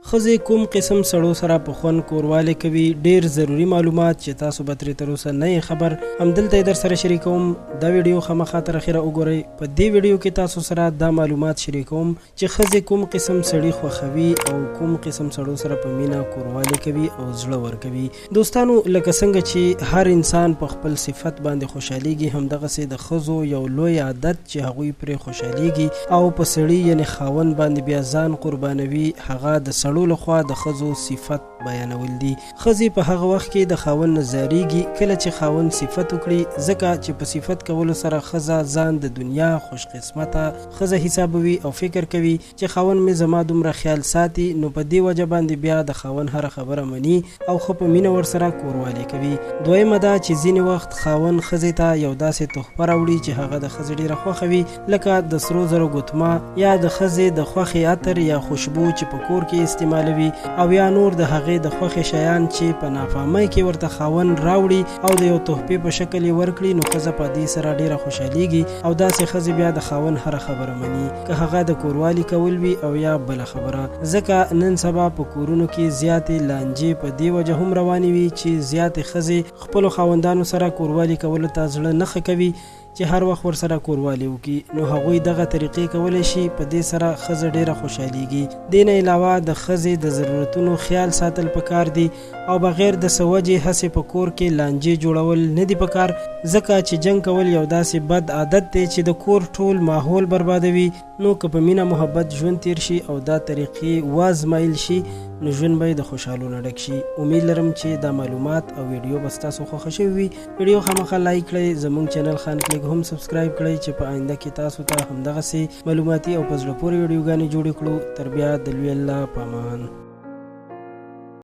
ښځې کوم قسم سړو سره په خوند کوروالی کوي، ډیر ضروری معلومات چې تاسو به ترې تر اوسه نه خبر، همدلته در سره شریکوم. دا ویډیو خامخا تر اخره وګورئ. په دې ویډیو کې تاسو سره دا معلومات شریکوم چې ښځې کوم قسم سړي خوښوي او کوم قسم سړو سره په مینا کوروالی کوي او زړه ورکوي. دوستانو، لکه څنګه چې هر انسان په خپل صفت باندې خوشحالیږي، همدغسې د ښځو یو لوی عادت چې هغوی پرې خوشحالیږي او په سړي یعنې خاوند باندې بیا ځان قربانوي، هغه د سړو لخوا د ښځو صفت بیانول دي. ښځې په هغه وخت کې د خاوند نه زاریږي کله چې خاوند صفت وکړي، ځکه چې په صفت کولو سره ښځه ځان د دنیا خوش قسمته ښځه حسابوي او فکر کوي چې خاوند مې زما دومره خیال ساتي، نو په دې وجه باندې بیا د خاوند هره خبره مني او ښه په مینه ورسره کوروالی کوي. دویمه دا چې ځینې وخت خاوند ښځې ته یو داسې تحفه راوړي چې هغه د ښځې ډیره خوښه وي، لکه د سرو زرو ګوتمه یا د ښځې د خوښې عطر یا خوشبو چې په کور کې استعمالوي، او یا نور د هغې د خوښې شیان چې په نافهمۍ کې ورته خاوند راوړي او د یو تحفې په شکل یې ورکړي، نو ښځه په دې سره ډیره خوشحالیږي او داسې ښځې بیا د خاوند هره خبره مني، که هغه د کوروالي کول وي او یا بله خبره. ځکه نن سبا په کورونو کې زیاتې لانجې په دې وجه هم روانې وي چې زیاتې ښځې خپلو خاوندانو سره کوروالي کولو ته زړه نه ښه کوي چې هر وخت ورسره کوروالی وکړي، نو هغوی دغه طریقې کولی شي. په دې سره ښځه ډیره خوشحالیږي. دې نه علاوه د ښځې د ضرورتونو خیال ساتل پکار دي او بغیر د څه وجې هسې په کور کې لانجې جوړول نه دي پکار، ځکه چې جنګ کول یو داسې بد عادت دی چې د کور ټول ماحول بربادوي. نو که په مینه محبت ژوند تیر شي او دا طریقې وازمایل شي، نو ژوند به د خوشحالو نه ډک شي. امید لرم چې دا معلومات او ویډیو به ستاسو خوښه شوي وي. ویډیو خامخا لایک کړئ، زموږ چینل خان کلیک هم سبسکرایب کړئ چې په آینده کې تاسو ته همدغسې معلوماتي او په زړه پورې ویډیوګانې جوړې کړو. تر بیا د لوی الله په امان.